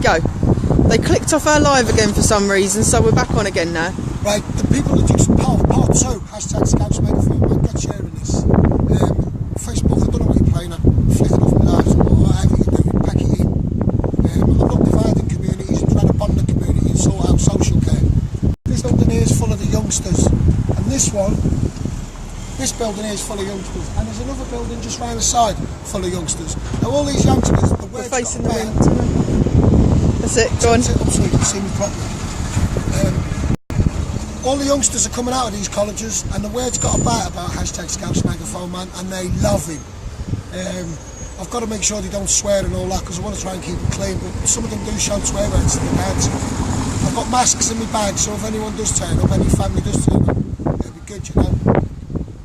Go. They clicked off our live again for some reason, so we're back on again now. Right, the people that just part 2, hashtag Scouts Megaphone, man, get sharing this. Facebook, I don't know what you're playing at, flick it off my lives, or whatever you're doing, pack it in. I'm not dividing communities, I'm trying to bond the community and sort out social care. This building here is full of the youngsters, and this building here is full of youngsters, and there's another building just round the side full of youngsters. Now all these youngsters, the We're word's facing got the a wind. That's it, go on. Sit up so you can see me properly. All the youngsters are coming out of these colleges, and the word's got a bite about hashtag Scouts Megaphone, man, and they love him. I've got to make sure they don't swear and all that, because I want to try and keep it clean, but some of them do shout swear words to their dads. I've got masks in my bag, so if anyone does turn up, any family does turn up, it'll be good, you know.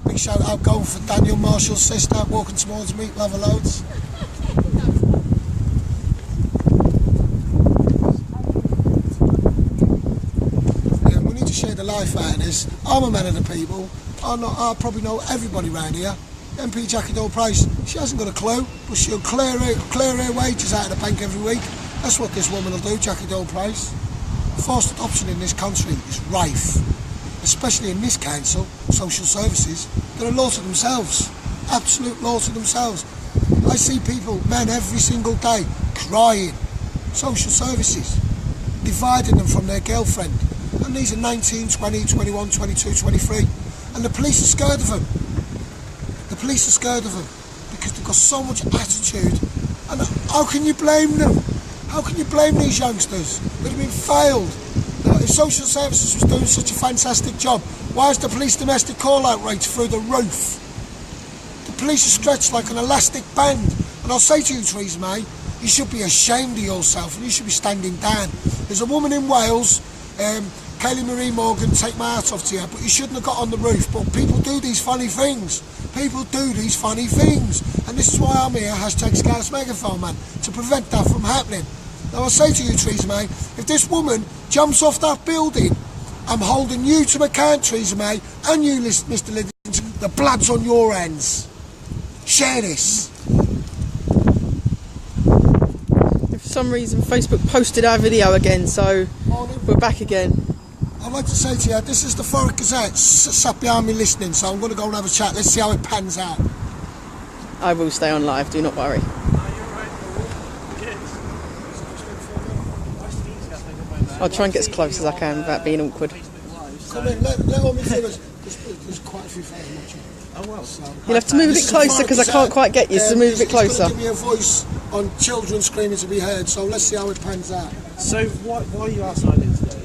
Big shout out going for Daniel Marshall's sister, walking towards me, love her loads. Share the life out of this. I'm a man of the people. I probably know everybody around here. MP Jackie Dole Price, she hasn't got a clue, but she'll clear her wages out of the bank every week. That's what this woman will do, Jackie Dole Price. Forced adoption in this country is rife, especially in this council, social services. They're a law to themselves, absolute law to themselves. I see people, men, every single day, crying. Social services, dividing them from their girlfriend. And these are 19, 20, 21, 22, 23. And the police are scared of them. The police are scared of them because they've got so much attitude. And how can you blame them? How can you blame these youngsters that have been failed? Now, if social services was doing such a fantastic job, why is the police domestic call-out rate through the roof? The police are stretched like an elastic band. And I'll say to you, Theresa May, you should be ashamed of yourself and you should be standing down. There's a woman in Wales, Kaylee Marie Morgan, take my hat off to you, but you shouldn't have got on the roof. But people do these funny things. People do these funny things. And this is why I'm here, hashtag Scouts Megaphone, man, to prevent that from happening. Now I'll say to you, Theresa May, if this woman jumps off that building, I'm holding you to account, Theresa May, and you, Mr. Livingston, the blood's on your hands. Share this. For some reason Facebook posted our video again, so we're back again. I'd like to say to you, this is the Thurrock Gazette, sat behind me listening, so I'm going to go and have a chat. Let's see how it pans out. I will stay on live, do not worry. I'll try and get as close as I can without being awkward. Come in, let all me viewers, there's quite a few fans watching. Oh well. So, you'll have to move a bit closer because I can't quite get you, so move a bit closer. Give me a voice on children screaming to be heard, so let's see how it pans out. So why are you outside here today?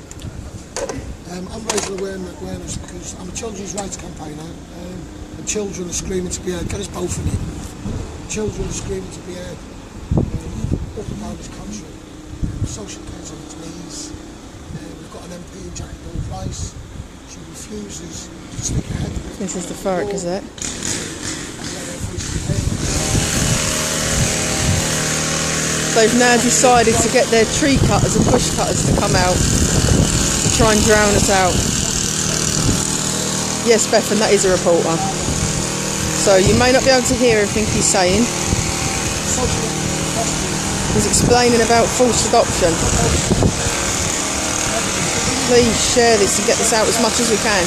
I'm raising awareness because I'm a children's rights campaigner, and children are screaming to be heard. Get us both in it. Children are screaming to be heard up and down this country. Social care's on its knees. We've got an MP in Jackie Dole Price. She refuses to stick her head. This is the Thurrock Gazette. They've now decided to get their tree cutters and bush cutters to come out to try and drown us out. Yes, Bethan, that is a reporter. So you may not be able to hear everything he's saying. He's explaining about forced adoption. Please share this and get this out as much as we can.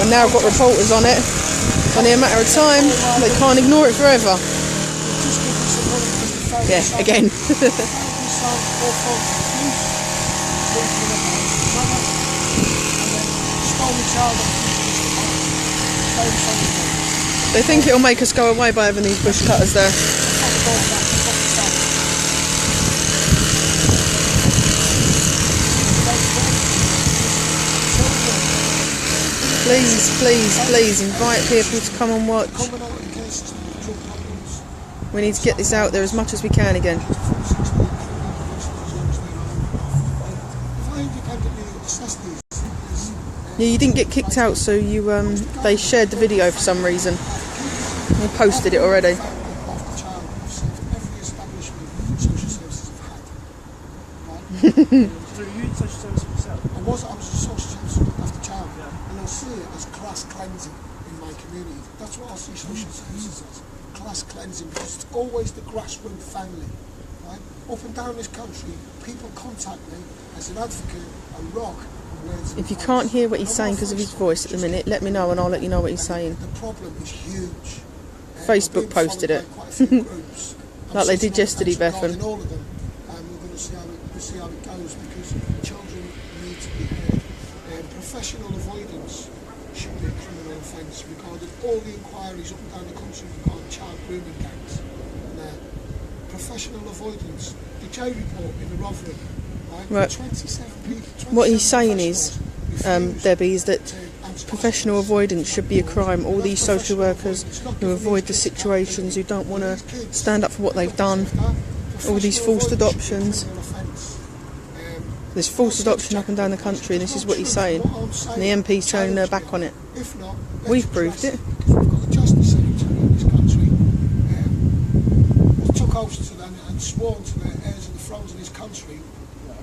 We've now got reporters on it. It's only a matter of time. They can't ignore it forever. Yeah, again. They think it'll make us go away by having these bush cutters there. Please, please, please invite people to come and watch. We need to get this out there as much as we can again. Yeah, you didn't get kicked out, so you they shared the video for some reason. They posted it already. So you in social services yourself? I was a social service after child, and I see it as class cleansing in my community. That's what I see social services as, class cleansing, because it's always the grassroots family, right? Up and down this country, people contact me as an advocate, a rock. If you can't hear what he's saying because of his voice at the minute, let me know and I'll let you know what he's saying. The problem is huge. Facebook posted it. Like they did yesterday, Bethan. All of them, and we're going to see how it goes, because children need to be heard. Professional avoidance should be a criminal offence regarding all the inquiries up and down the country regarding child grooming gangs. Professional avoidance. The J report in the Rotherham, right? 27 people. What he's saying is, Debbie, is that professional avoidance should be a crime. All these social workers who avoid the situations, who don't want to stand up for what they've done, all these forced adoptions. There's forced adoption up and down the country, and this is what he's saying. And the MP's turning their back on it. We've proved it. We've got the Justice Secretary in this country who took oaths to them and sworn to the heirs of the thrones in this country.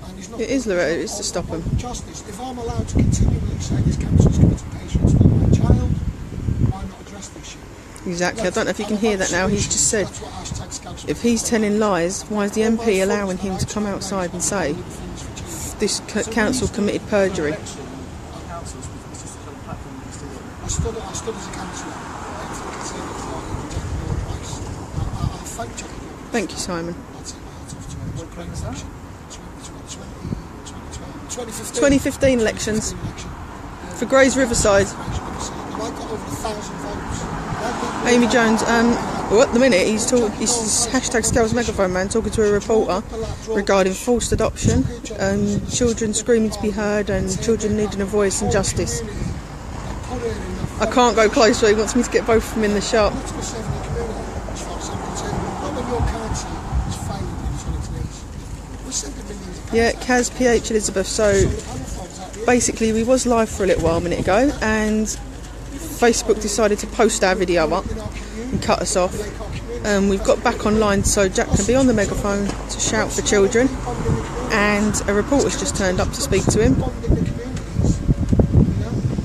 And he's not. It is, Loretta, it is to stop him. Justice. If I'm allowed to continually say this council's committed patients to my child, why not address this issue? Exactly. I don't know if you can hear that now. He's just said, if he's telling lies, why is the MP allowing him to come outside and say this council committed perjury? I stood as a councillor for the Conservative Party and taken more advice. I'll fact check it. Thank you, Simon. I'll take my hat off to it. What grade was that? 2015. 2015 elections for Grays Riverside. I got over 1,000 votes. Amy Jones, well, at the minute he's hashtag Scales Megaphone Man talking to a reporter regarding forced adoption and children screaming to be heard and children needing a voice and justice. I can't go closer, he wants me to get both of them in the shot. Yeah, Kaz PH Elizabeth. So basically we was live for a little while a minute ago and Facebook decided to post our video up and cut us off. We've got back online so Jack can be on the megaphone to shout for children, and a reporter's just turned up to speak to him.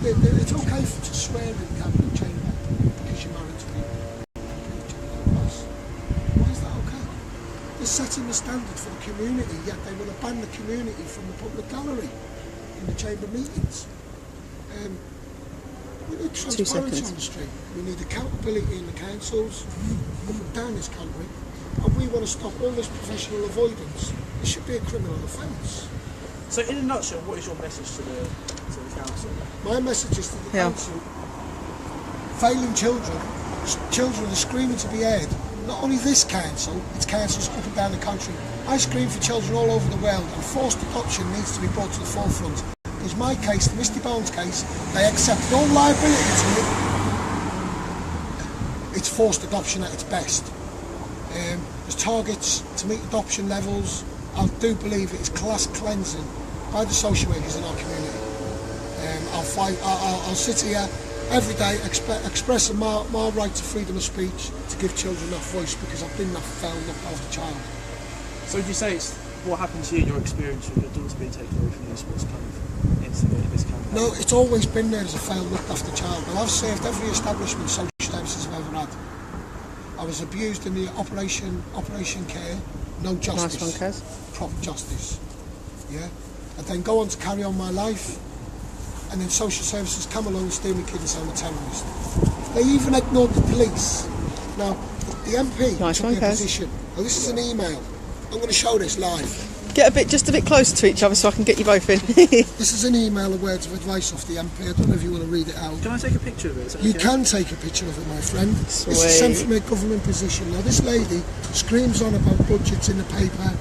It's okay to swear in the cabinet chamber because you're married to people. Why is that okay? They're setting the standard for the community, yet they will ban the community from the public gallery in the chamber meetings. We need transparency on the street. We need accountability in the councils, up and down this country, and we want to stop all this professional avoidance. It should be a criminal offence. So, in a nutshell, what is your message to the council? My message is to the council: failing children are screaming to be heard. Not only this council, it's councils up and down the country. I scream for children all over the world, and forced adoption needs to be brought to the forefront. Because my case, the Misty Bones case, they accept no liability to it. It's forced adoption at its best. There's targets to meet adoption levels. I do believe it is class cleansing by the social workers in our community. I'll sit here every day expressing my right to freedom of speech, to give children that voice, because I've been that failed looked after child. So would you say it's what happened to you in your experience with your daughter being taken away from you was kind of incident this campaign? No, it's always been there as a failed looked after child. Well, I've served every establishment social services have ever had. I was abused in the Operation Care, no justice. Nice one, Kaz. Proper justice. Yeah? And then go on to carry on my life, and then social services come along and steal my kid and say I'm a terrorist. They even ignored the police. Now, the MP nice took one, their Kaz. position. Now, this is an email. I'm going to show this live. Get just a bit closer to each other so I can get you both in. This is an email of words of advice off the MP. I don't know if you want to read it out. Can I take a picture of it? Is that You okay? can take a picture of it, my friend. Sweet. This is sent from a government position. Now, this lady screams on about budgets in the paper.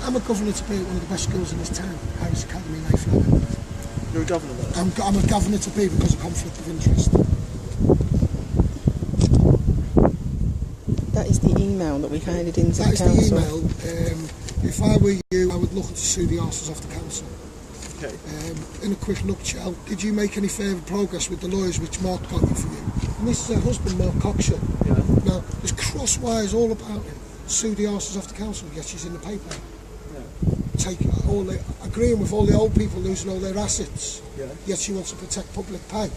I'm a governor to be at one of the best schools in this town, Harris Academy, Mayflower. You're a governor there? I'm a governor to be because of conflict of interest. That is the email that we handed in to That the is council. the email. If I were you, I would look to sue the arses off the council. Okay. In a quick nutshell, did you make any further progress with the lawyers which Mark got you for you? And this is her husband, Mark Cockshall. Yeah. Now, there's cross wires all about him. Sue the arses off the council, yet she's in the paper. Agreeing with all the old people losing all their assets, yet she wants to protect public pay,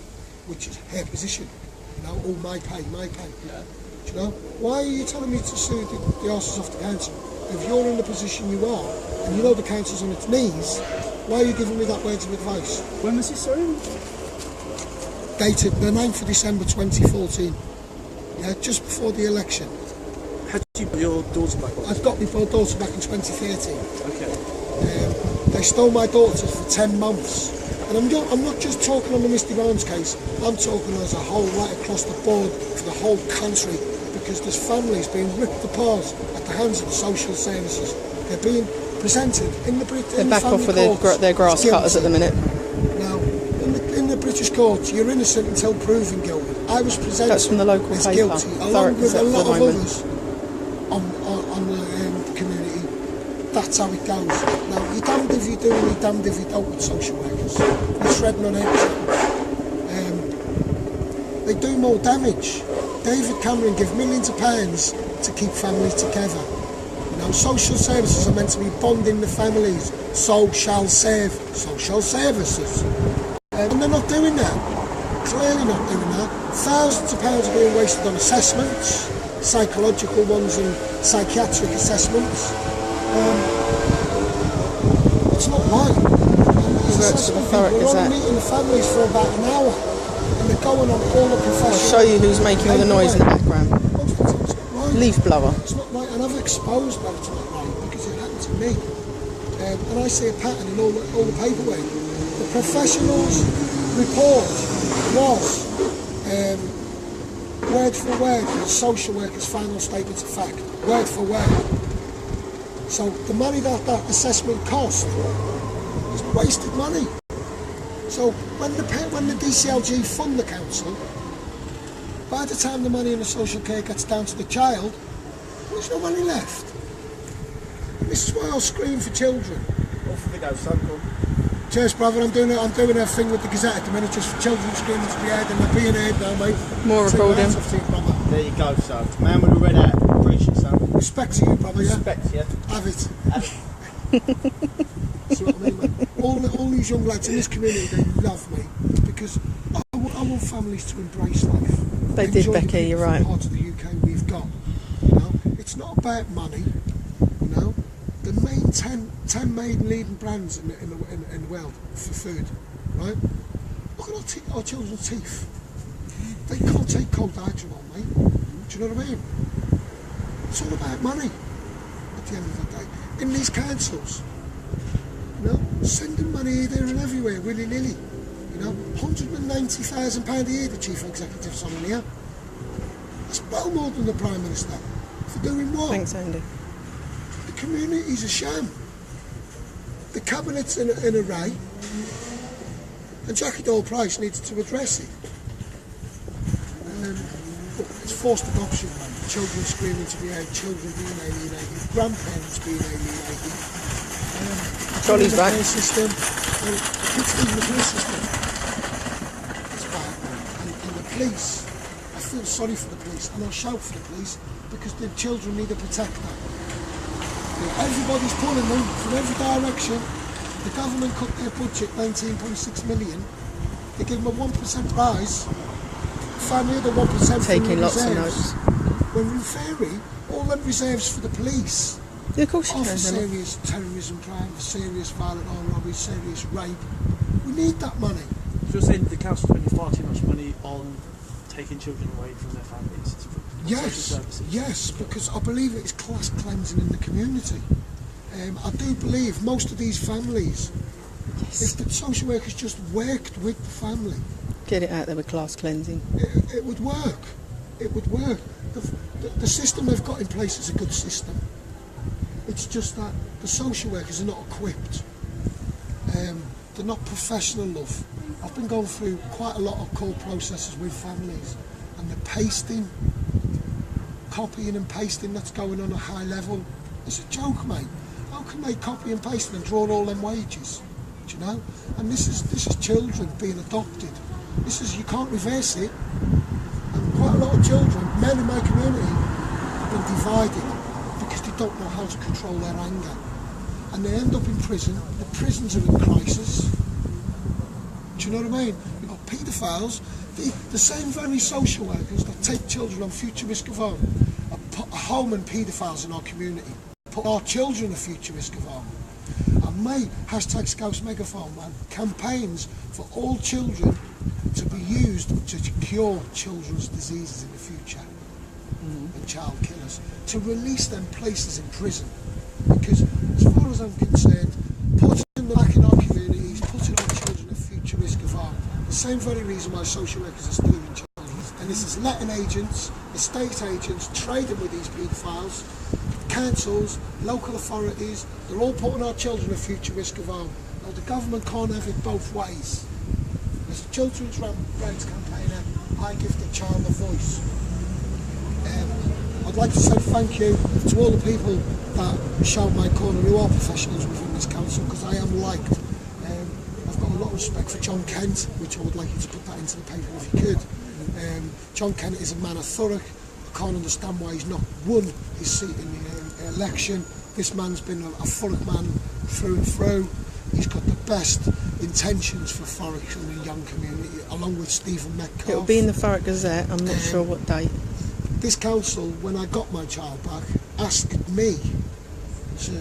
which is her position. You know, all my pay. Yeah. Do you know? Why are you telling me to sue the arses off the council? if you're in the position you are, and you know the council's on its knees, why are you giving me that words of advice? When was this, sorry? Dated the 9th of December 2014. Yeah, just before the election. Had you put your daughter back on? I've got my daughter back in 2013. Okay. They stole my daughter for 10 months. And I'm not just talking on the Misty Barnes case, I'm talking as a whole, right across the board for the whole country, because there's families being ripped apart at the hands of the social services. They're being presented in the British They're back off with their grass cutters at the minute. Now, in the British courts, you're innocent until proven guilty. I was presented That's from the local as paper, guilty, Thurrock along with a Gazette lot for of the moment. others on the community. That's how it goes. Now, you're damned if you do and you're damned if you don't with social workers. You're treading on eggshells. They do more damage. David Cameron give millions of pounds to keep families together. You know, social services are meant to be bonding the families. So shall services. And they're not doing that. Clearly not doing that. Thousands of pounds are being wasted on assessments, psychological ones and psychiatric assessments. It's not right. Works for the Thurrock We're only Gazette. meeting the families for about an hour, and they're going on all the professional. I'll show you who's making all the noise in the background. Most of the time it's not right. Leaf blower. It's not right, and I've exposed that it's not right because it happened to me. And I see a pattern in all the paperwork. The professionals' report was word for word the social worker's final statements of fact, word for word. So the money that assessment cost is wasted money. So when the DCLG fund the council, by the time the money in the social care gets down to the child, there's no money left. And this is why I'll scream for children. Off we go, son. Go. Cheers, brother. I'm doing a thing with the Gazette at the minute, just for children screaming to be heard, and they're being heard now, mate. More recording. There you go, son. Man with a red hat. Appreciate it, son. Respect to you, brother, yeah? Respect, yeah. Have it. See what I mean, mate? All these young lads in this community, they love me, because I want families to embrace life. They did, Enjoy the Becky, you're beautiful right. part of the UK we've got. You know, it's not about money. You know, the main 10 main leading brands in the world for food, right? Look at our children's teeth. They can't take cold hydrolol, mate. Do you know what I mean? It's all about money at the end of the day. In these councils, you know, sending money here, there and everywhere, willy-nilly. You know, £190,000 a year the chief executive's on here. That's well more than the Prime Minister. For doing what? Thanks, Andy. The community's a sham. The cabinet's in array, and Jackie Dole-Price needs to address it. It's forced adoption, man. Children screaming to be heard, children being alienated, grandparents being alienated. Jolly's back. System, it's in the police system. It's bad, man. And the police, I feel sorry for the police, and I'll shout for the police, because the children need a protector. Everybody's pulling them from every direction. The government cut their budget 19.6 million. They give them a 1% rise. Find the other 1% Taking lots of reserves. notes. When in theory, all them reserves for the police Yeah, of course you are for can. Emma. serious terrorism crime, for serious violent armed robbery, serious rape. We need that money. So you're saying the council's spending far too much money on taking children away from their families? Social Yes, services? yes, because I believe it is class cleansing in the community. I do believe most of these families, if the social workers just worked with the family, Get it out there with class cleansing. it would work. It would work. The system they've got in place is a good system. It's just that the social workers are not equipped. They're not professional enough. I've been going through quite a lot of court processes with families, and the pasting, copying and pasting that's going on a high level, it's a joke, mate. How can they copy and paste and draw all them wages? Do you know? And this is children being adopted. You can't reverse it. And quite a lot of children, men in my community, have been divided because they don't know how to control their anger. And they end up in prison. The prisons are in crisis. Do you know what I mean? We've got paedophiles, the same very social workers that take children on future risk of harm are homing paedophiles in our community. put our children at future risk of harm. And May, hashtag Scouts Megaphone Man, campaigns for all children to be used to cure children's diseases in the future and child killers, to release them places in prison. Because as far as I'm concerned, putting them back in our communities, putting our children at future risk of harm, the same very reason why social workers are stealing children. And this is letting agents, estate agents, trading with these paedophiles, councils, local authorities, they're all putting our children at future risk of harm. Now the government can't have it both ways. As a children's rights campaigner, I give the child a voice. I'd like to say thank you to all the people that shout my corner, who are professionals within this council, because I am liked. I've got a lot of respect for John Kent, which I would like you to put that into the paper if you could. John Kent is a man of Thurrock. I can't understand why he's not won his seat in the election. This man's been a Thurrock man through and through. He's got the best intentions for Thurrock and the young community, along with Stephen Metcalfe. It'll be in the Thurrock Gazette, I'm not sure what date. This council, when I got my child back, asked me to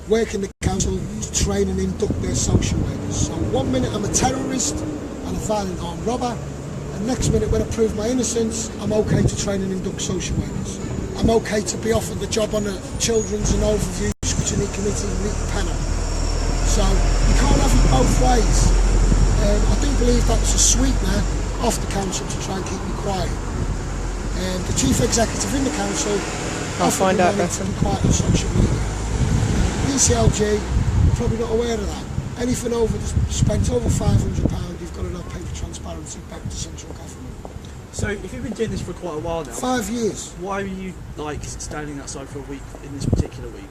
work in the council to train and induct their social workers. So 1 minute I'm a terrorist and a violent armed robber, and next minute when I prove my innocence, I'm okay to train and induct social workers. I'm okay to be offered the job on a children's and overview scrutiny committee in Leek Penner. So you can't have it both ways. I do believe that's a sweetener off the council to try and keep me quiet. The chief executive in the council I'll find out better. To be quiet on social media. BCLG, probably not aware of that. Anything spent over £500, you've got to have paper transparency back to central government. So, if you've been doing this for quite a while now, 5 years. Why were you standing outside for a week in this particular week?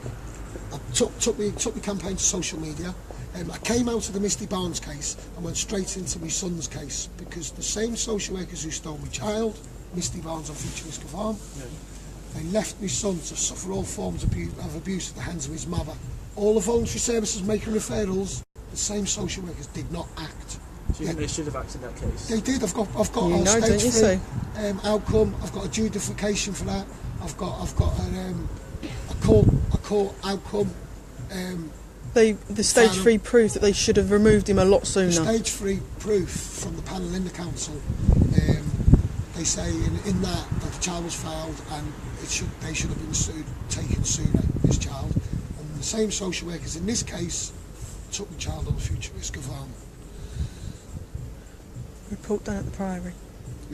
I took my campaign to social media. I came out of the Misty Barnes case and went straight into my son's case, because the same social workers who stole my child, Misty Barnes on future risk of harm, they left my son to suffer all forms of abuse at the hands of his mother. All the voluntary services making referrals, the same social workers did not act. Do you think they should have acted in that case? They did. I've got You a know, don't you stage 3 say? outcome. I've got adjudication for that. I've got a court outcome. The stage 3 proof that they should have removed him a lot sooner. Stage 3 proof from the panel in the council. They say in that the child was fouled and they should have been taken sooner, this child. And the same social workers in this case took the child on the future risk of harm. Report done at the Priory.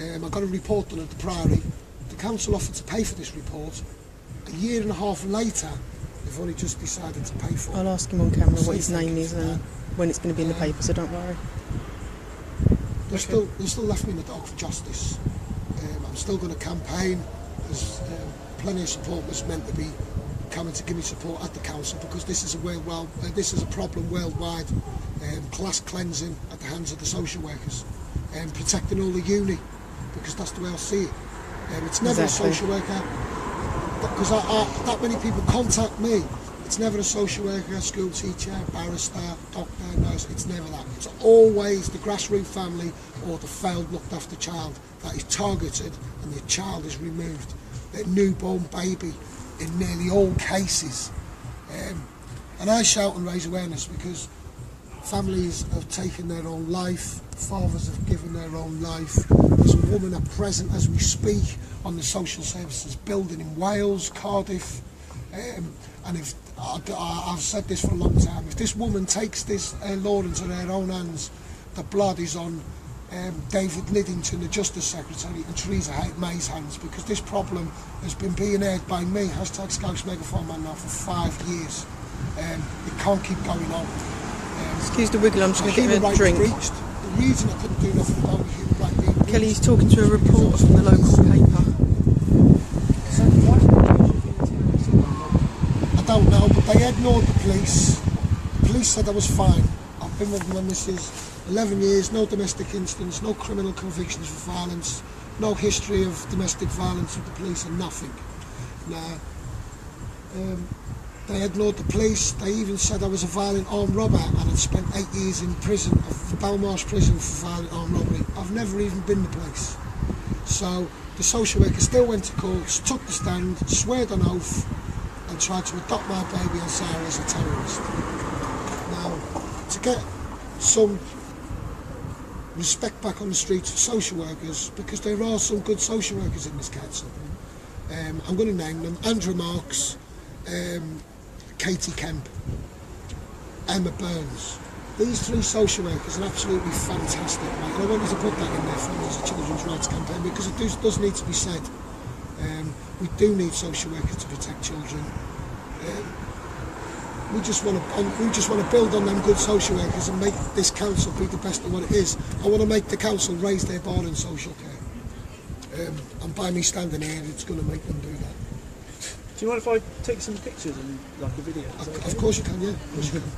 I got a report done at the Priory. The council offered to pay for this report. A year and a half later, they've only just decided to pay for it. I'll ask him on camera what his name is and when it's going to be in the paper, so don't worry. They've still left me in the dark for justice. I'm still going to campaign. There's plenty of support was meant to be coming to give me support at the council, because this is a problem worldwide. Class cleansing at the hands of the social workers, and protecting all the uni, because that's the way I see it. It's never Exactly. a social worker, because that many people contact me. It's never a social worker, school teacher, barrister, doctor, nurse. It's never that. It's always the grassroots family or the failed looked after child that is targeted, and the child is removed. Their newborn baby in nearly all cases. And I shout and raise awareness because families have taken their own life, fathers have given their own life. There's a woman at present as we speak on the social services building in Wales, Cardiff, and if I've said this for a long time, if this woman takes this law into her own hands, the blood is on David Liddington, the Justice Secretary, and Theresa May's hands, because this problem has been being aired by me, hashtag Scouts Megaphone Man, now for 5 years. It can't keep going on. Excuse the wiggle, I'm just going to get a drink. Breached. The reason I couldn't do nothing about the human right being breached. Kelly's talking to a reporter from the local paper. So why did I don't know, but they ignored the police. The police said I was fine. I've been with my missus 11 years, no domestic incidents, no criminal convictions for violence, no history of domestic violence with the police, and nothing. They ignored the police. They even said I was a violent armed robber and I'd spent 8 years in prison, Belmarsh prison, for violent armed robbery. I've never even been the place. So the social worker still went to court, took the stand, sweared on oath, tried to adopt my baby and say I was a terrorist. Now, to get some respect back on the streets of social workers, because there are some good social workers in this council. I'm going to name them: Andrew Marks, Katie Kemp, Emma Burns. These 3 social workers are absolutely fantastic, mate. And I wanted to put that in there for me as a children's rights campaign, because it does need to be said. We do need social workers to protect children. We just want to build on them good social workers and make this council be the best of what it is. I want to make the council raise their bar in social care. And by me standing here, it's going to make them do that. Do you mind if I take some pictures and like a video? Of course you can, yeah. Of course you can.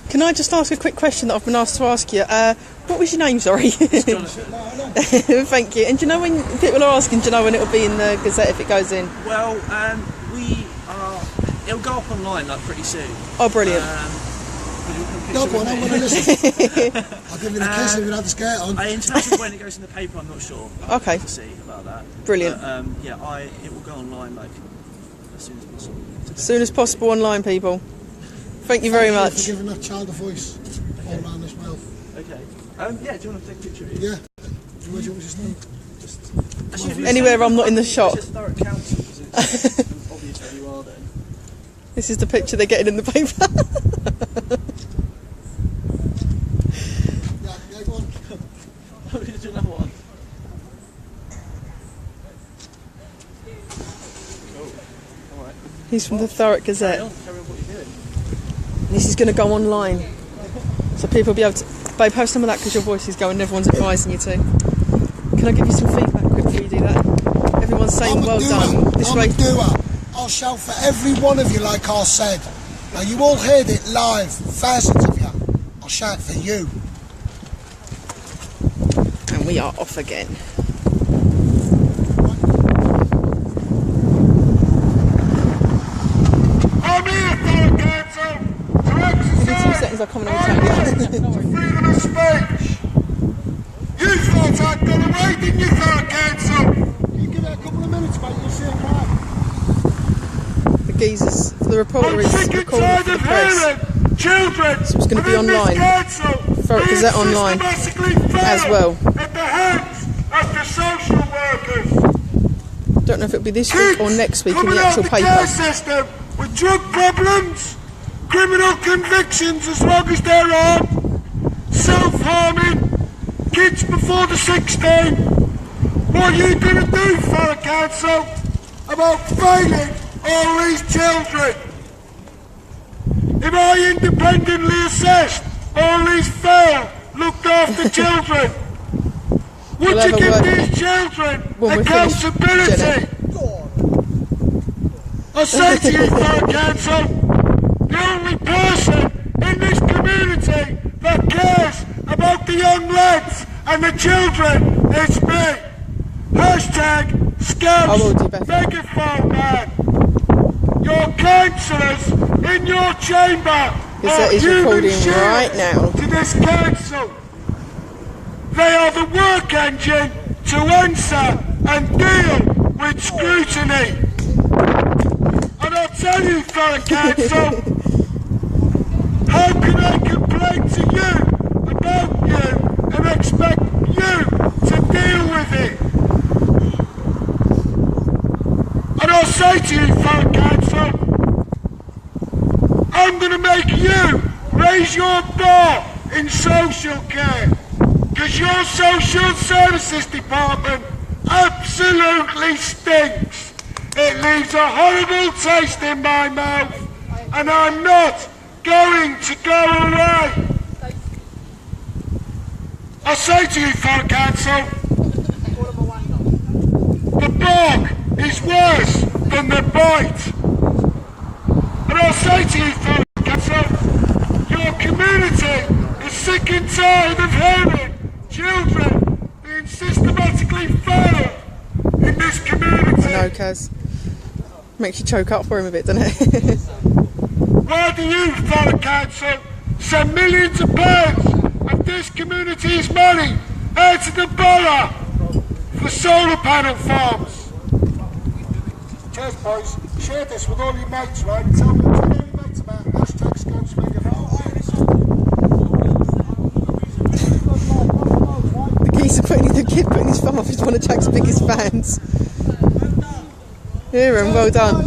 Can I just ask a quick question that I've been asked to ask you? What was your name, sorry? Thank you. And do you know when people are asking, do you know when it'll be in the Gazette if it goes in? Well, it'll go up online like pretty soon. Oh, brilliant. No, go on, I want to listen. I'll give you the kiss if you have the skirt on. In terms of when it goes in the paper, I'm not sure. Okay. To see about that. Brilliant. But, it will go online like as soon as possible. As soon as possible online, people. Thank you very much. Thank you for giving that child a voice all around as well. Okay. Do you want to take a picture of you? Yeah. Where do you want me to stand? Anywhere I'm not in the shot. It's just Thurrock Council, because it's obvious where you are then. This is the picture they're getting in the paper. Yeah, go on. I'm going to do another one. Cool. Alright. He's from the Thurrock Gazette. Carry on what you're doing. This is going to go online. So people will be able to... Babe, have some of that because your voice is going and everyone's advising you to. Can I give you some feedback quick before you do that? Everyone's saying well done. This way. I'm a doer. I'll shout for every one of you like I said. Now you all heard it live, thousands of you. I'll shout for you. And we are off again. I'm here, Thurrock Council, to Within 2 exercise seconds I'll come and have a chat. freedom of speech. You thought I'd gone away, didn't you, Thurrock Council? You give it a couple of minutes, mate, you'll see it right. The geezers, the reporter I'm is sick and recording tired for the of press. hearing children So it's going to be within this online. council Thurrock being Gazette online systematically as failed well. at the hands of the social workers. Don't know if it'll be this week or next week in coming the actual out the care paper. system with drug problems, criminal convictions as long as they're on, self-harming, kids before the 16. What are you going to do, Thurrock Council, about failing all these children? If I independently assessed all these failed, looked after children, would We'll you have a give word these children when we're finished, accountability? Jenny. I say to you, Thurrock Council, the only person in this community that cares about the young lads and the children is me. Hashtag I will do Scouts better. Megaphone Man. Your councillors in your chamber Gazette are is human recording shields right now. to this council. They are the work engine to answer and deal with scrutiny. And I'll tell you, Thurrock Council, how can I complain to you about you and expect you to deal with it? And I'll say to you, Thurrock Council, I'm going to make you raise your bar in social care, because your social services department absolutely stinks. It leaves a horrible taste in my mouth, and I'm not going to go away. I say to you, Thurrock Council, the bog is worse than the bite. And I'll say to you, Thurrock Council, your community is sick and tired of hearing children being systematically failed in this community. I know, Kaz. Makes you choke up for him a bit, doesn't it? Why do you, Thurrock Council, send millions of pounds of this community's money out to the borough for solar panel farms? says, boys, share this with all your mates, right? Tell all your mates about #Scouts Megaphone. The kid putting his thumb off is one of Jack's biggest fans. Here, and well done.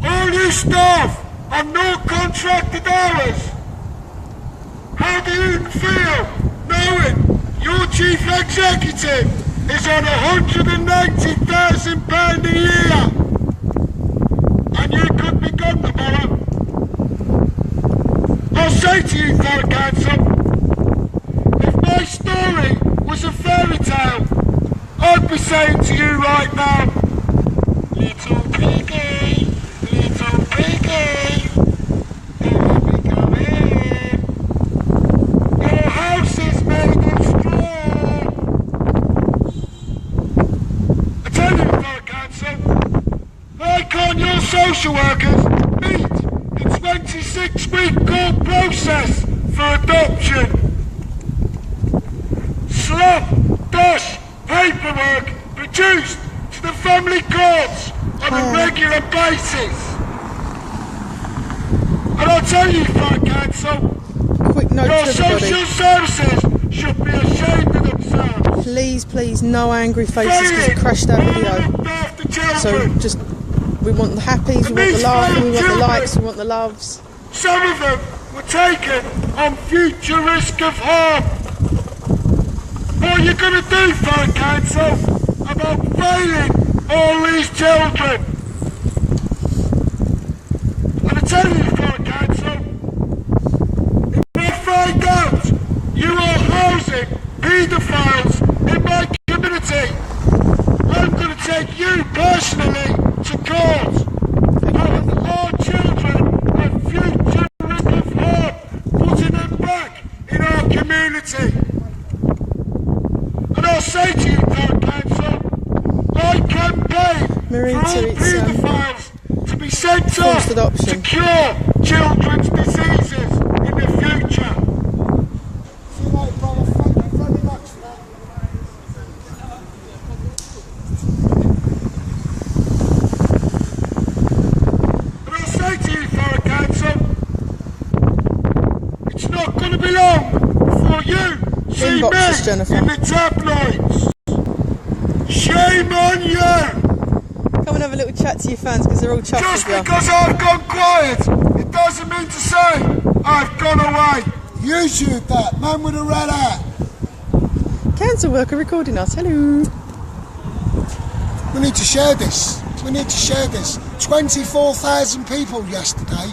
All you staff on no contracted hours, how do you feel knowing your chief executive is on £190,000 a year and you could be gone tomorrow? I'll say to you, Thurrock Council, if my story was a fairy tale, I'd be saying to you right now, little piggy, little piggy, let me come in. Your house is made of straw. I tell you, Thurrock Council, why can't your social workers meet the 26-week court process for adoption? Slop, dash, paperwork produced to the family courts on a regular basis. And I'll tell you, Thurrock Council, Quick note your to everybody. social services should be ashamed of themselves. Please, no angry faces because it crashed our video. So just, we want the happies, we want the laughing, we want the likes, we want the loves. Some of them were taken on future risk of harm. What are you going to do, Thurrock Council, about failing all these children? And I tell you, Thurrock Council, if I find out you are housing paedophiles in my community, I'm going to take you personally to court. Our children have future risk of harm, putting them back in our community. And I'll say to you, Thurrock Council, I campaign for all paedophiles to be sent off to cure children's diseases in the future. See you later, brother. Thank you very much for that. And I'll say to you, Thurrock Council, it's not going to be long before you see me Inboxes, Jennifer. in the tabloids. Shame on you! Come and have a little chat to your fans because they're all chuffed Just with you. because I've gone quiet, it doesn't mean to say I've gone away. You shoot that man with a red hat. Council worker recording us. Hello. We need to share this. We need to share this. 24,000 people yesterday.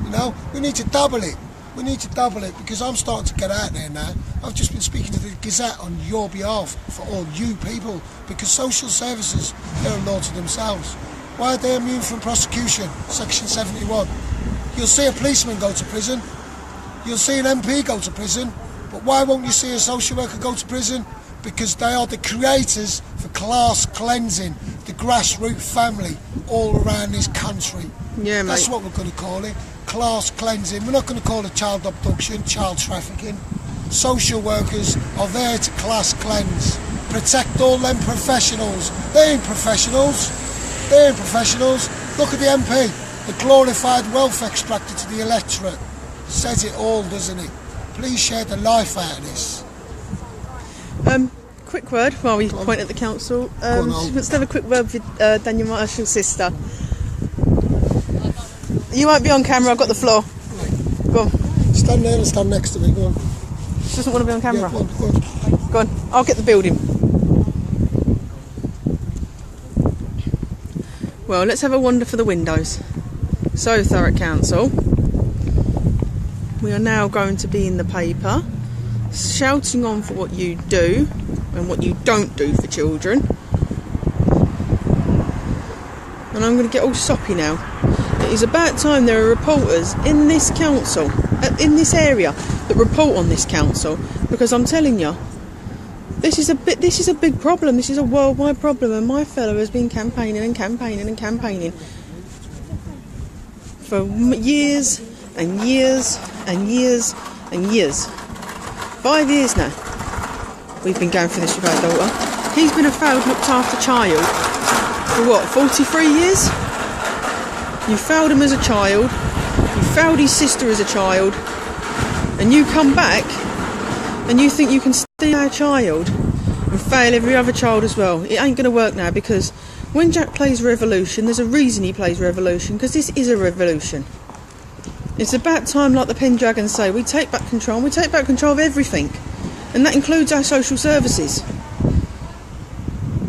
You know, we need to double it. We need to double it because I'm starting to get out there now. I've just been speaking to the Gazette on your behalf for all you people because social services, they're a law to themselves. Why are they immune from prosecution? Section 71. You'll see a policeman go to prison. You'll see an MP go to prison. But why won't you see a social worker go to prison? Because they are the creators for class cleansing, the grassroots family all around this country. Yeah, mate. That's what we're going to call it. Class cleansing. We're not going to call it child abduction, child trafficking. Social workers are there to class cleanse. Protect all them professionals. They ain't professionals. They ain't professionals. Look at the MP. The glorified wealth extractor to the electorate. Says it all, doesn't it? Please share the life out of this. Quick word while we point at the council. Let's have a quick word with Daniel Marshall's sister. You won't be on camera, I've got the floor. Go on. Stand there and stand next to me, go on. She doesn't want to be on camera. Yeah, go on. Go on, I'll get the building. Well, let's have a wander for the windows. So, Thurrock Council, we are now going to be in the paper, shouting on for what you do and what you don't do for children. And I'm going to get all soppy now. It is about time there are reporters in this council, in this area, that report on this council, because I'm telling you, this is a big problem. This is a worldwide problem, and my fellow has been campaigning and campaigning and campaigning for years and years and years and years. 5 years now we've been going through this with our daughter. He's been a failed looked after child for what, 43 years? You failed him as a child, you failed his sister as a child, and you come back and you think you can steal our child and fail every other child as well. It ain't going to work now, because when Jack plays Revolution, there's a reason he plays Revolution, because this is a revolution. It's about time, like the Pendragons say, we take back control, and we take back control of everything, and that includes our social services.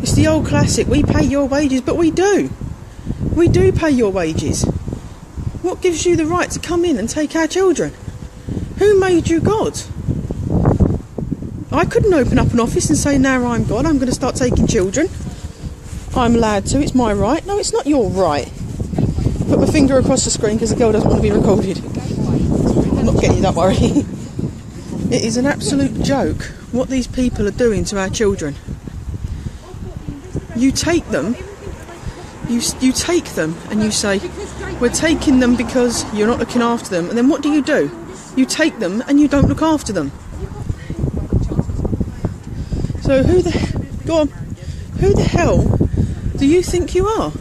It's the old classic, we pay your wages, but we do. We do pay your wages. What gives you the right to come in and take our children? Who made you God? I couldn't open up an office and say, now I'm God, I'm going to start taking children. I'm allowed to, it's my right. No, it's not your right. Put my finger across the screen because the girl doesn't want to be recorded. I'm not getting you, don't worry. It is an absolute joke what these people are doing to our children. You take them, you take them and you say, we're taking them because you're not looking after them. And then what do? You take them and you don't look after them. So who the hell do you think you are?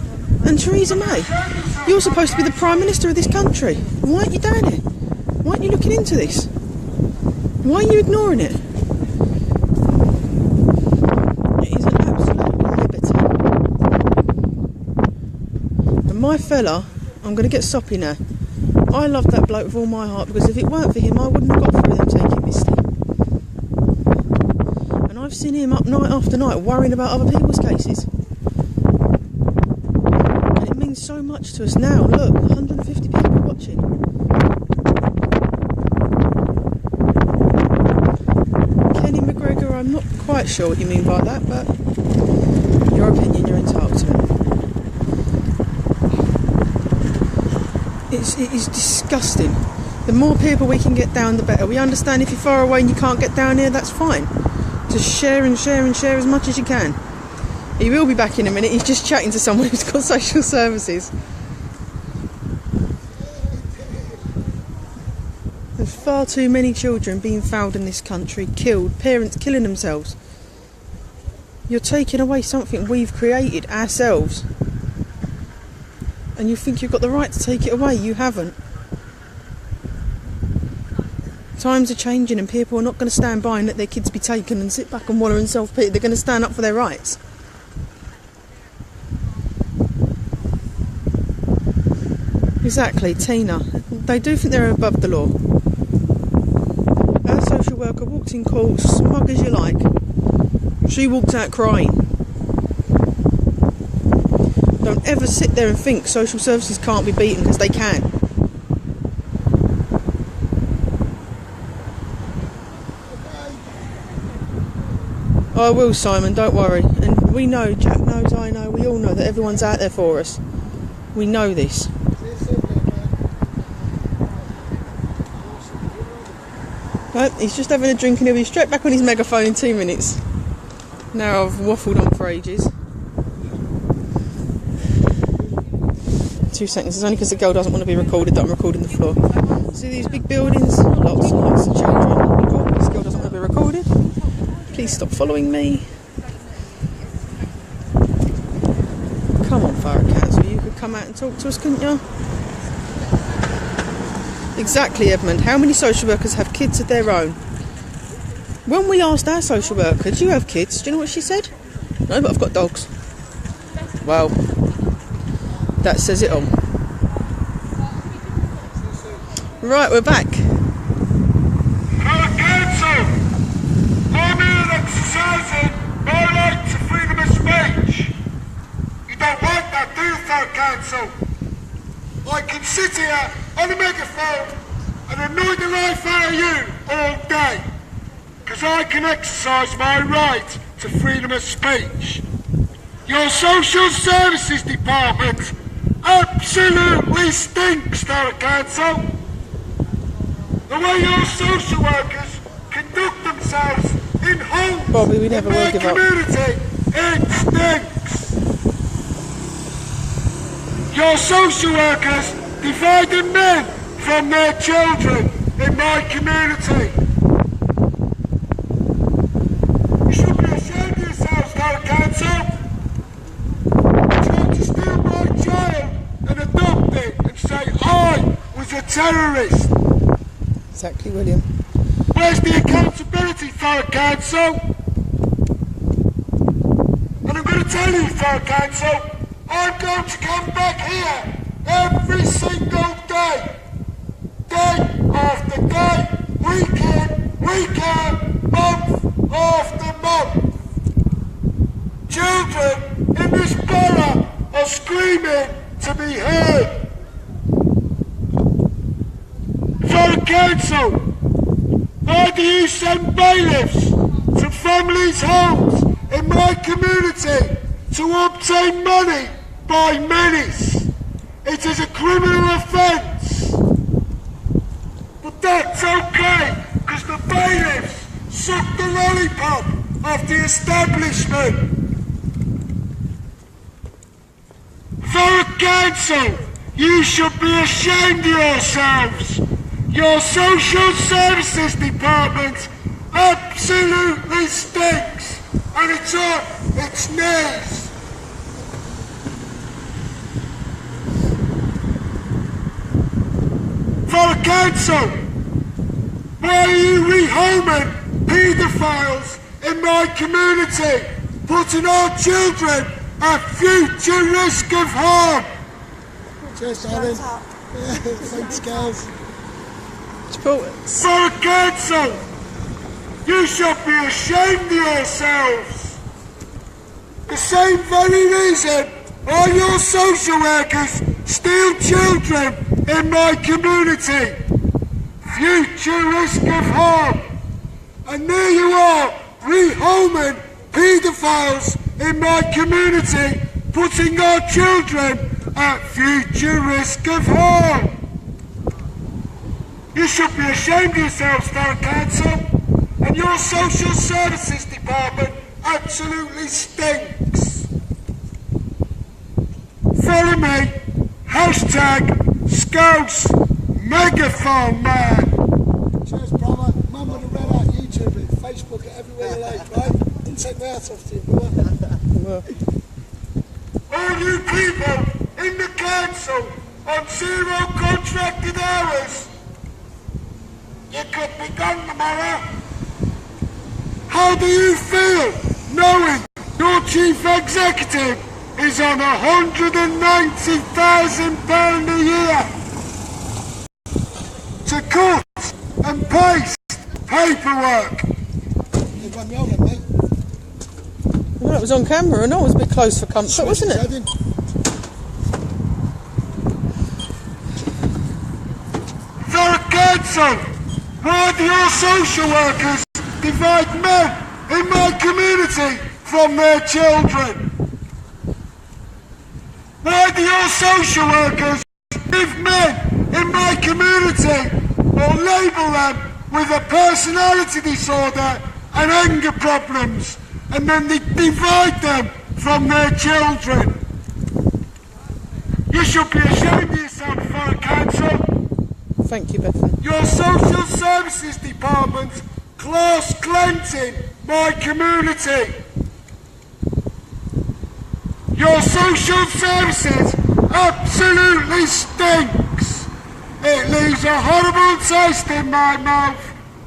And Theresa May, you're supposed to be the Prime Minister of this country. Why aren't you down here? Why aren't you looking into this? Why are you ignoring it? It is an absolute liberty. And my fella, I'm going to get soppy now. I love that bloke with all my heart, because if it weren't for him, I wouldn't have got through them taking this thing. And I've seen him up night after night worrying about other people's cases. And it means so much to us now. Look, 150 people watching. Kenny McGregor, I'm not quite sure what you mean by that, but your opinion, you're entitled to it. It is disgusting. The more people we can get down, the better. We understand if you're far away and you can't get down here, that's fine. Just share and share and share as much as you can. He will be back in a minute. He's just chatting to someone who's got social services. There's far too many children being fouled in this country, killed, parents killing themselves. You're taking away something we've created ourselves. And you think you've got the right to take it away. You haven't. Times are changing and people are not going to stand by and let their kids be taken and sit back and wallow in self-pity. They're going to stand up for their rights. Exactly, Tina. They do think they're above the law. Our social worker walked in court, smug as you like. She walked out crying. Don't ever sit there and think social services can't be beaten, because they can. I will, Simon, don't worry. And we know, Jack knows, I know, we all know that everyone's out there for us. We know this. Right, he's just having a drink and he'll be straight back on his megaphone in 2 minutes. Now I've waffled on for ages. 2 seconds. It's only because the girl doesn't want to be recorded that I'm recording the floor. See these big buildings? Lots and lots of children. Oh, this girl doesn't want to be recorded. Please stop following me. Come on, Thurrock Council. You could come out and talk to us, couldn't you? Exactly, Edmund. How many social workers have kids of their own? When we asked our social worker, do you have kids? Do you know what she said? No, but I've got dogs. Well, that says it all. Right, we're back. Thurrock Council! I'm here exercising my right to freedom of speech. You don't like that, do you, Thurrock Council? I can sit here on a megaphone and annoy the life out of you all day, because I can exercise my right to freedom of speech. Your social services department absolutely stinks, Thurrock Council. The way your social workers conduct themselves in homes Bobby, we never in my will give up. community, it stinks. Your social workers dividing men from their children in my community. You should be ashamed of yourselves, Thurrock terrorist. Exactly, William. Where's the accountability, Thurrock Council? And I'm going to tell you, Thurrock Council, I'm going to come back here every single day. Day after day, week in, week out, month after month. Children in this borough are screaming to be heard. Thurrock Council, why do you send bailiffs to families' homes in my community to obtain money by menace? It is a criminal offence. But that's okay, because the bailiffs suck the lollipop of the establishment. Thurrock Council, you should be ashamed of yourselves. Your social services department absolutely stinks, and it's on its knees. Thurrock Council, why are you rehoming paedophiles in my community, putting our children at future risk of harm? Cheers, darling. Thanks, girls. Thurrock Council, you should be ashamed of yourselves. The same very reason all your social workers steal children in my community. Future risk of harm. And there you are, rehoming paedophiles in my community, putting our children at future risk of harm. You should be ashamed of yourselves, Thurrock Council, and your social services department absolutely stinks. Follow me, hashtag Scouts Megaphone Man. Cheers, brother. Mum would have read out YouTube it, Facebook it, everywhere you like, right? Didn't take my hat off to you, brother. All you people in the council on 0 contracted hours, you could be gone tomorrow. How do you feel knowing your chief executive is on £190,000 a year to cut and paste paperwork? You run me over, mate. Well, it was on camera and all. It was a bit close for comfort, wasn't it? Thurrock Council, why do your social workers divide men in my community from their children? Why do your social workers give men in my community or label them with a personality disorder and anger problems, and then they divide them from their children? You should be ashamed of yourself, Thurrock Council. Thank you, Bethan. Your social services department class cleansing my community. Your social services absolutely stinks. It leaves a horrible taste in my mouth,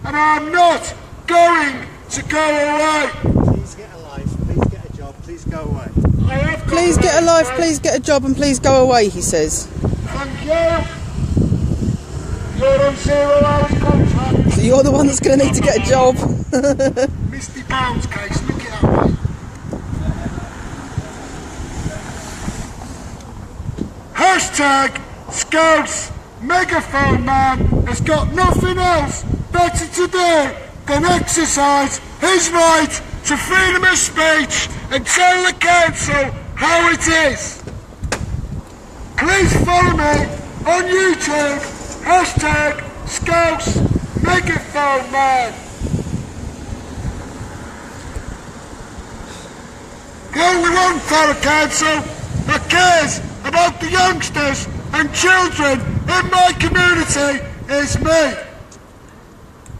and I'm not going to go away. Please get a life, please get a job, please go away. Please get a life, please get a job, and please go away, he says. Thank you. You're on 0 hours contract. So you're the one that's going to need to get a job. Misty Bounds case, look it up, mate. Hashtag Scouts Megaphone Man has got nothing else better to do than exercise his right to freedom of speech and tell the council how it is. Please follow me on YouTube, hashtag Scouts Megaphone Man. The only one, Thurrock Council, that cares about the youngsters and children in my community is me.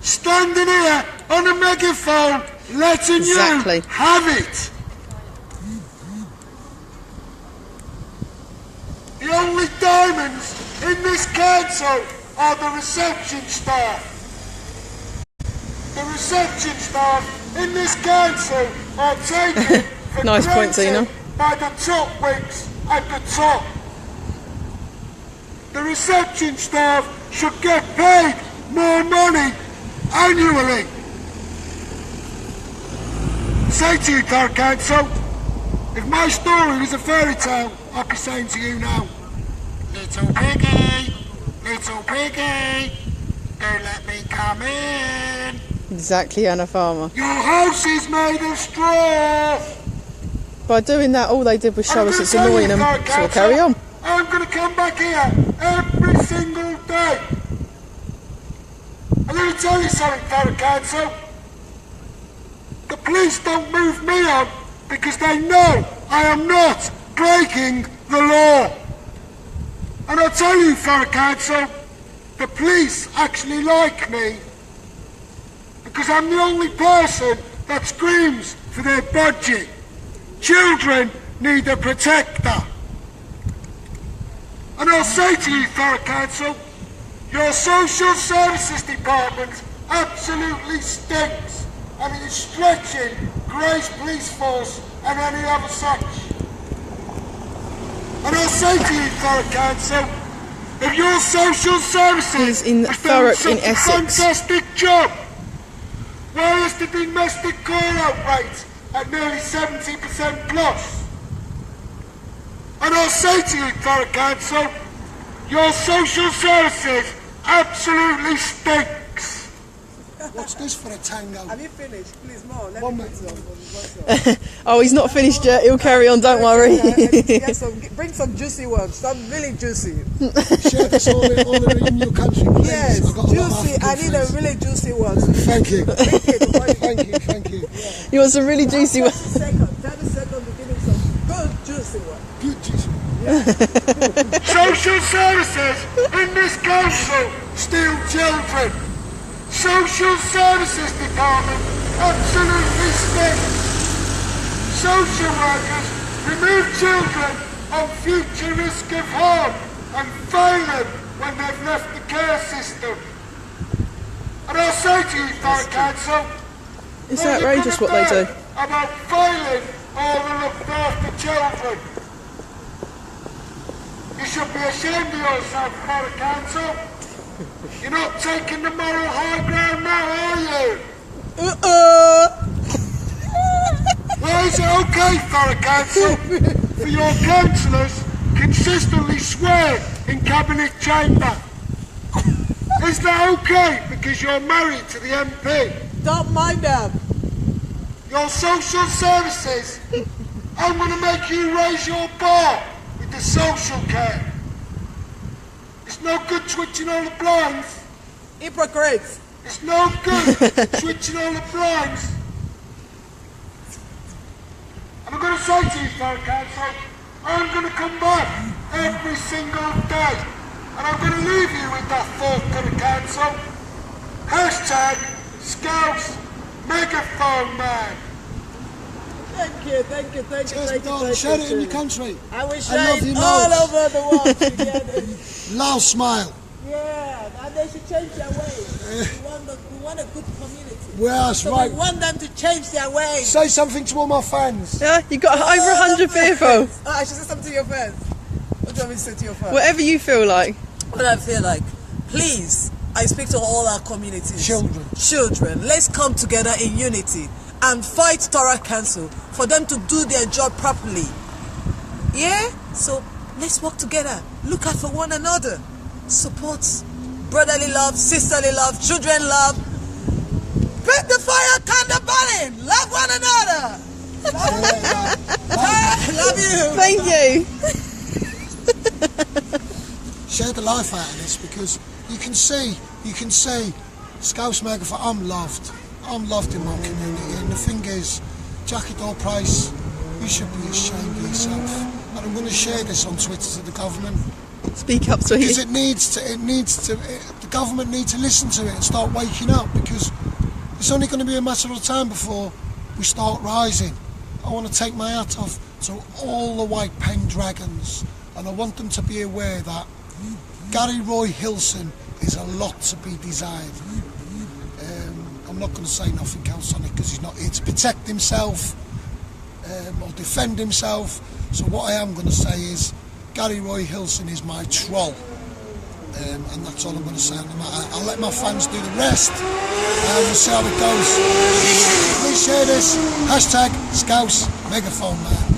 Standing here on a megaphone, letting Exactly. you have it. The only diamonds in this council are the reception staff. The reception staff in this council are taken for Nice point, Tina. granted by the top wigs at the top. The reception staff should get paid more money annually. Say to you, Thurrock Council, if my story was a fairy tale, I'd be saying to you now, little piggy, don't let me come in. Exactly, Anna Farmer. Your house is made of straw. By doing that, all they did was show I'm us gonna it's tell you, annoying them. Thurrock So we'll Council, carry on. I'm going to come back here every single day. And let me tell you something, Thurrock Council. The police don't move me on because they know I am not breaking the law. And I'll tell you, Thurrock Council, the police actually like me because I'm the only person that screams for their budget. Children need a protector. And I'll say to you, Thurrock Council, your social services department absolutely stinks and it is stretching Grace Police Force and any other such. And I'll say to you, Thurrock Council, if your social services He's in is Thurrock doing in such a Essex. fantastic job, why is the domestic call-out rate at nearly 70% plus? And I'll say to you, Thurrock Council, your social services absolutely stinks. What's this for a tango? Have you finished? Please, more. Let One me minute. put some. Oh, he's not finished yet. He'll carry on, don't worry. Bring some juicy ones. Some really juicy. Share this all in your country, please. Yes, I've got a lot of juicy. I African need a friends. really juicy one. Thank you. Thank you. Thank you. You want some really juicy ones? 30 seconds to give him some good juicy one. Good, Jesus. Social services in this council steal children. Social services department absolutely stinks. Social workers remove children on future risk of harm and fail them when they've left the care system. And I'll say to you, Thurrock Council, It's what are you outrageous gonna what they do. about failing all the looked after children. You should be ashamed of yourself, Thurrock Council. You're not taking the moral high ground now, are you? Why is it okay, Thurrock Council, for your councillors consistently swear in Cabinet Chamber? Is that okay because you're married to the MP? Don't mind them. Your social services, I'm going to make you raise your bar with the social care. It's no good switching all the blinds. Hypocrites. It's no good switching all the blinds. And I'm going to say to you, Thurrock Council, I'm going to come back every single day. And I'm going to leave you with that thought to the council. Hashtag Scouts Megaphone Man. Thank you. Cheers, darling. Share it in your country. I will I share love it you all loads. over the world together. Loud smile. Yeah, and they should change their ways. We want a good community. Well, that's So right. we want them to change their ways. Say something to all my fans. Yeah, you got over 100 people. Oh, I should say something to your friends. What do you want me to say to your friends? Whatever you feel like. What I feel like, please, I speak to all our communities. Children. Let's come together in unity and fight Thurrock Council for them to do their job properly. Yeah? So let's work together. Look out for one another. Support brotherly love, sisterly love, children love. Keep the fire candle burning. Love one another. Love you. Thank you. Share the life out of this because you can see, Scouts Megaphone, I'm loved in my community, and the thing is, Jackie Price, you should be ashamed of yourself. And I'm going to share this on Twitter to the government Speak up, because sweetie. the government needs to listen to it and start waking up, because it's only going to be a matter of time before we start rising. I want to take my hat off to all the white pen dragons, and I want them to be aware that Gary Roy Hilson is a lot to be desired. I'm not going to say nothing else on it because he's not here to protect himself or defend himself. So what I am going to say is Gary Roy Hilson is my troll. And that's all I'm going to say on the matter. I'll let my fans do the rest and we'll see how it goes. Please share this. Hashtag Scouse Megaphone Man.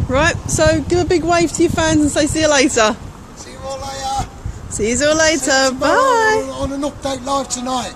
Right, so give a big wave to your fans and say see you later. See you all later. See you all later. See you tomorrow Bye. on an update live tonight.